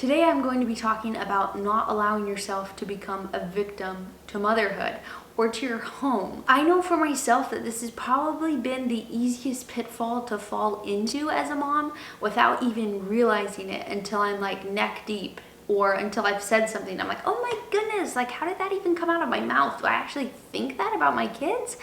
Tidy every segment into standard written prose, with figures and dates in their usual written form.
Today I'm going to be talking about not allowing yourself to become a victim to motherhood or to your home. I know for myself that this has probably been the easiest pitfall to fall into as a mom without even realizing it until I'm like neck deep or until I've said something. I'm like, oh my goodness, like how did that even come out of my mouth? Do I actually think that about my kids?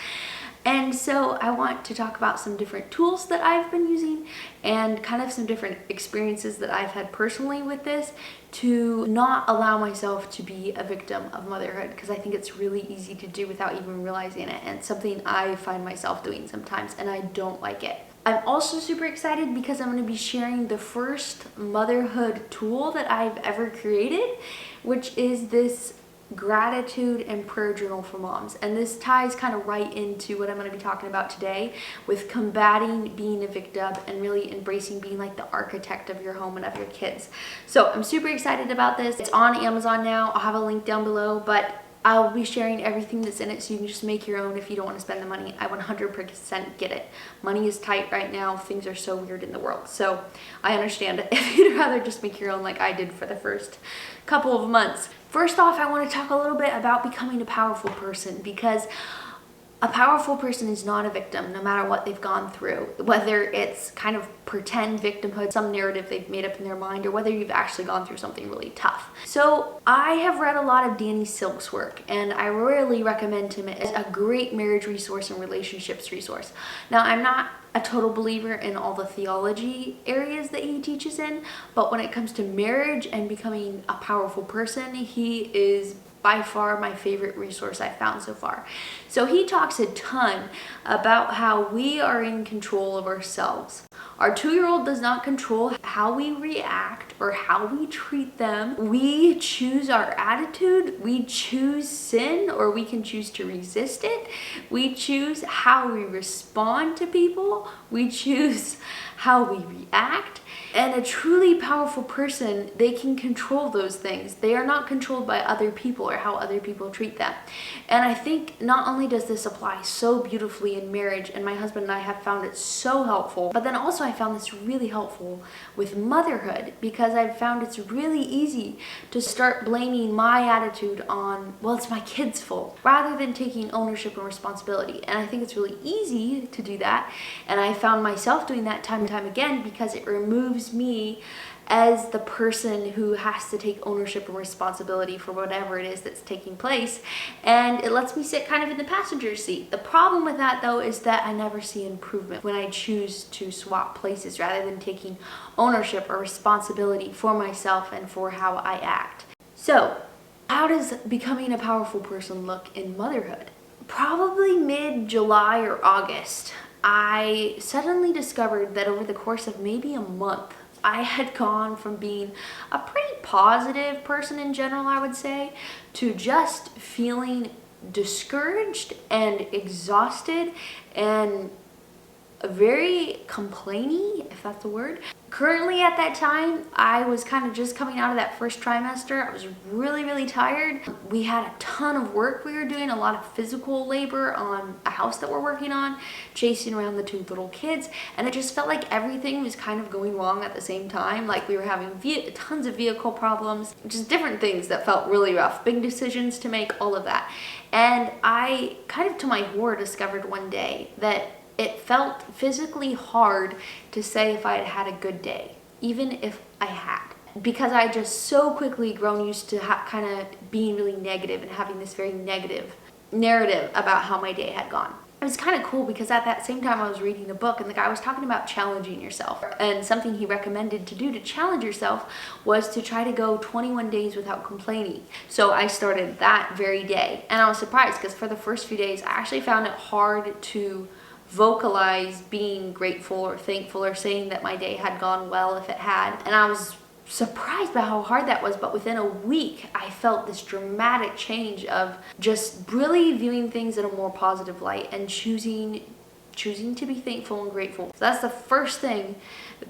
And so I want to talk about some different tools that I've been using and kind of some different experiences that I've had personally with this to not allow myself to be a victim of motherhood, because I think it's really easy to do without even realizing it, and something I find myself doing sometimes and I don't like it. I'm also super excited because I'm going to be sharing the first motherhood tool that I've ever created, which is this gratitude and prayer journal for moms. And this ties kind of right into what I'm going to be talking about today with combating being a victim and really embracing being like the architect of your home and of your kids. So I'm super excited about this. It's on Amazon now. I'll have a link down below, but I'll be sharing everything that's in it so you can just make your own if you don't want to spend the money. I 100% get it. Money is tight right now. Things are so weird in the world. So I understand it if you'd rather just make your own like I did for the first couple of months. First off, I want to talk a little bit about becoming a powerful person, because a powerful person is not a victim no matter what they've gone through, whether it's kind of pretend victimhood, some narrative they've made up in their mind, or whether you've actually gone through something really tough. So I have read a lot of Danny Silk's work, and I really recommend him as a great marriage resource and relationships resource. Now, I'm not a total believer in all the theology areas that he teaches in, but when it comes to marriage and becoming a powerful person, he is by far my favorite resource I've found so far. So he talks a ton about how we are in control of ourselves. Our 2-year-old does not control how we react or how we treat them. We choose our attitude. We choose sin, or we can choose to resist it. We choose how we respond to people. We choose how we react. And a truly powerful person, they can control those things. They are not controlled by other people or how other people treat them. And I think not only does this apply so beautifully in marriage, and my husband and I have found it so helpful, but then also I found this really helpful with motherhood, because I've found it's really easy to start blaming my attitude on, well, it's my kid's fault, rather than taking ownership and responsibility. And I think it's really easy to do that. And I found myself doing that time and time again, because it removes me as the person who has to take ownership and responsibility for whatever it is that's taking place, and it lets me sit kind of in the passenger seat. The problem with that, though, is that I never see improvement when I choose to swap places rather than taking ownership or responsibility for myself and for how I act. So how does becoming a powerful person look in motherhood? Probably mid-July or August, I suddenly discovered that over the course of maybe a month, I had gone from being a pretty positive person in general, I would say, to just feeling discouraged and exhausted and very complainy, if that's a word. Currently at that time, I was kind of just coming out of that first trimester. I was really, really tired. We had a ton of work we were doing, a lot of physical labor on a house that we're working on, chasing around the 2 little kids, and it just felt like everything was kind of going wrong at the same time. Like we were having tons of vehicle problems, just different things that felt really rough, big decisions to make, all of that. And I kind of, to my horror, discovered one day that it felt physically hard to say if I had had a good day, even if I had, because I just so quickly grown used to kind of being really negative and having this very negative narrative about how my day had gone. It was kind of cool because at that same time I was reading a book, and the guy was talking about challenging yourself, and something he recommended to do to challenge yourself was to try to go 21 days without complaining. So I started that very day, and I was surprised because for the first few days I actually found it hard to vocalize being grateful or thankful or saying that my day had gone well if it had. And I was surprised by how hard that was, but within a week I felt this dramatic change of just really viewing things in a more positive light and choosing to be thankful and grateful. So that's the first thing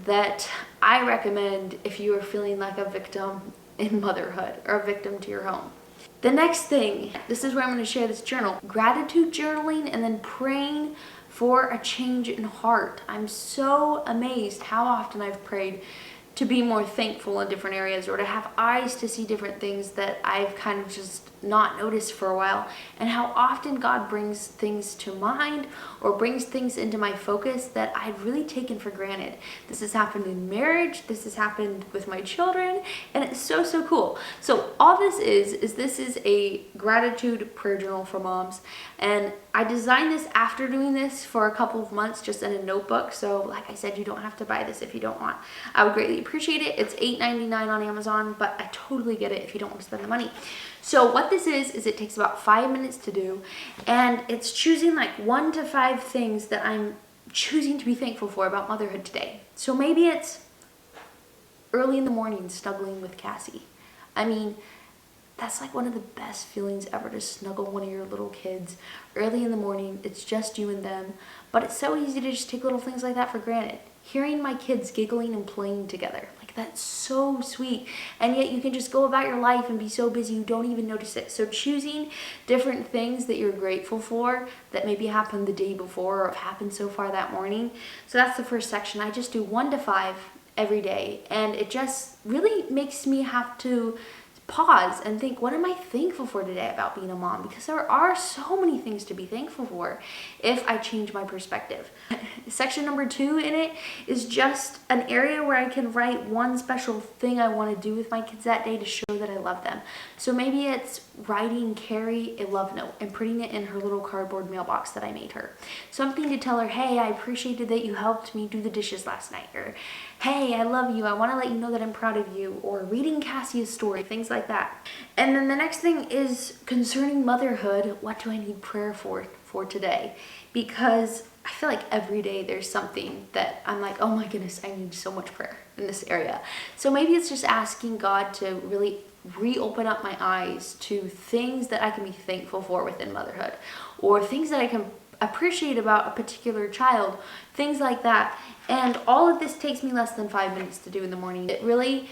that I recommend if you are feeling like a victim in motherhood or a victim to your home. The next thing, this is where I'm going to share this journal, gratitude journaling, and then praying for a change in heart. I'm so amazed how often I've prayed to be more thankful in different areas, or to have eyes to see different things that I've kind of just not noticed for a while, and how often God brings things to mind or brings things into my focus that I'd really taken for granted. This has happened in marriage, this has happened with my children, and it's so cool. So all this is this is a gratitude prayer journal for moms, and I designed this after doing this for a couple of months just in a notebook. So like I said, you don't have to buy this if you don't want. I would greatly appreciate it. It's $8.99 on Amazon, but I totally get it if you don't want to spend the money. So what this is it takes about 5 minutes to do, and it's choosing like 1 to 5 things that I'm choosing to be thankful for about motherhood today. So maybe it's early in the morning snuggling with Cassie. I mean, that's like one of the best feelings ever, to snuggle one of your little kids early in the morning. It's just you and them, but it's so easy to just take little things like that for granted. Hearing my kids giggling and playing together, like that's so sweet, and yet you can just go about your life and be so busy you don't even notice it. So choosing different things that you're grateful for that maybe happened the day before or have happened so far that morning. So that's the first section. I just do 1 to 5 every day, and it just really makes me have to pause and think, what am I thankful for today about being a mom? Because there are so many things to be thankful for if I change my perspective. Section number 2 in it is just an area where I can write one special thing I want to do with my kids that day to show that I love them. So maybe it's writing Carrie a love note and putting it in her little cardboard mailbox that I made her. Something to tell her, hey, I appreciated that you helped me do the dishes last night, or hey, I love you, I want to let you know that I'm proud of you, or reading Cassie a story, things like that. And then the next thing is concerning motherhood, what do I need prayer for today? Because I feel like every day there's something that I'm like, oh my goodness, I need so much prayer in this area. So maybe it's just asking God to really reopen up my eyes to things that I can be thankful for within motherhood, or things that I can appreciate about a particular child, things like that. And all of this takes me less than 5 minutes to do in the morning. It really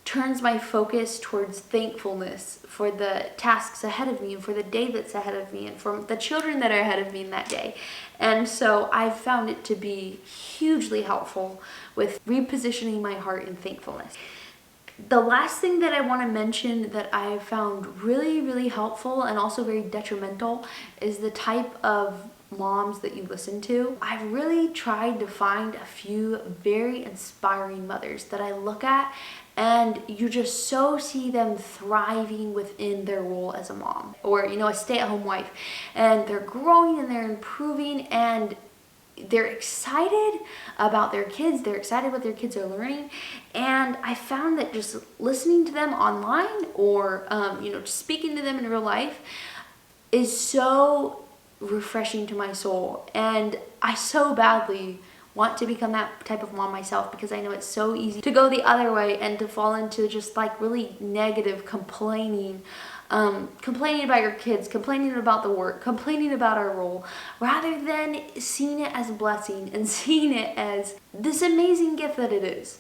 turns my focus towards thankfulness for the tasks ahead of me, and for the day that's ahead of me, and for the children that are ahead of me in that day. And so I've found it to be hugely helpful with repositioning my heart in thankfulness. The last thing that I want to mention that I found really helpful and also very detrimental is the type of moms that you listen to. I've really tried to find a few very inspiring mothers that I look at, and you just so see them thriving within their role as a mom, or a stay-at-home wife, and they're growing and they're improving, and they're excited about their kids, they're excited what their kids are learning. And I found that just listening to them online, or just speaking to them in real life is so refreshing to my soul. And I so badly want to become that type of mom myself, because I know it's so easy to go the other way and to fall into just like really negative complaining about your kids, complaining about the work, complaining about our role, rather than seeing it as a blessing and seeing it as this amazing gift that it is.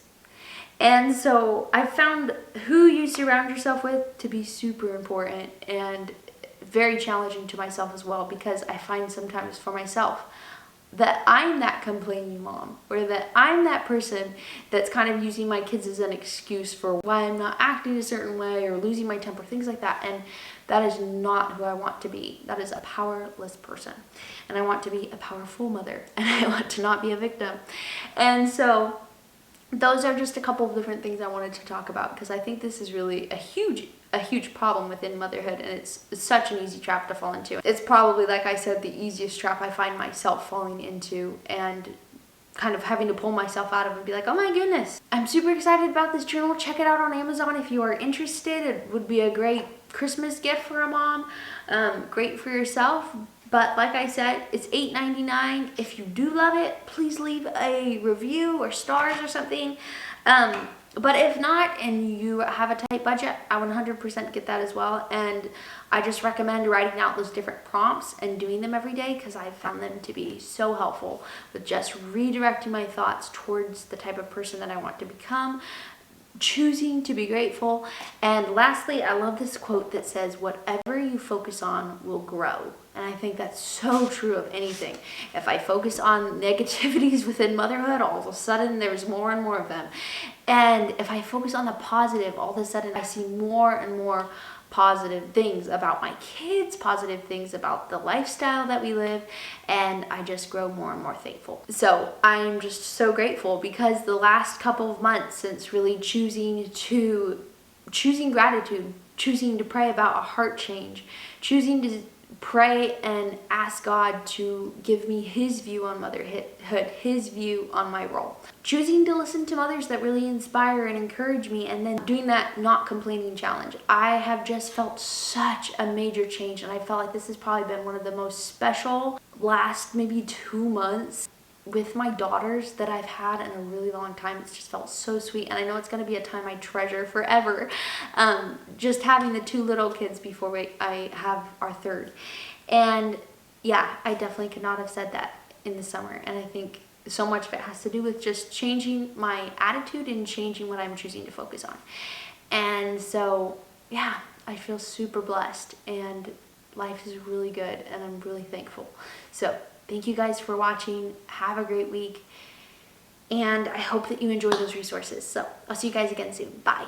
And so I found who you surround yourself with to be super important, and very challenging to myself as well, because I find sometimes for myself that I'm that complaining mom, or that I'm that person that's kind of using my kids as an excuse for why I'm not acting a certain way or losing my temper, things like that. And that is not who I want to be. That is a powerless person. And I want to be a powerful mother, and I want to not be a victim. And so those are just a couple of different things I wanted to talk about, because I think this is really a huge problem within motherhood, and it's such an easy trap to fall into. It's probably, like I said, the easiest trap I find myself falling into, and kind of having to pull myself out of and be like, oh my goodness. I'm super excited about this journal. Check it out on Amazon if you are interested. It would be a great Christmas gift for a mom, great for yourself. But like I said, it's $8.99. If you do love it, please leave a review or stars or something. But if not, and you have a tight budget, I would 100% get that as well. And I just recommend writing out those different prompts and doing them every day, because I've found them to be so helpful with just redirecting my thoughts towards the type of person that I want to become, choosing to be grateful. And lastly, I love this quote that says, whatever you focus on will grow. And I think that's so true of anything. If I focus on negativities within motherhood, all of a sudden there's more and more of them. And if I focus on the positive, all of a sudden I see more and more positive things about my kids, positive things about the lifestyle that we live, and I just grow more and more thankful. So I'm just so grateful, because the last couple of months since really choosing gratitude, choosing to pray about a heart change, choosing to pray and ask God to give me his view on motherhood, his view on my role. Choosing to listen to mothers that really inspire and encourage me, and then doing that not complaining challenge. I have just felt such a major change, and I felt like this has probably been one of the most special last maybe 2 months with my daughters that I've had in a really long time. It's just felt so sweet, and I know it's going to be a time I treasure forever. Just having the 2 little kids before I have our third. And yeah, I definitely could not have said that in the summer, and I think so much of it has to do with just changing my attitude and changing what I'm choosing to focus on. And so yeah, I feel super blessed, and life is really good, and I'm really thankful. So thank you guys for watching. Have a great week. And I hope that you enjoy those resources. So I'll see you guys again soon. Bye.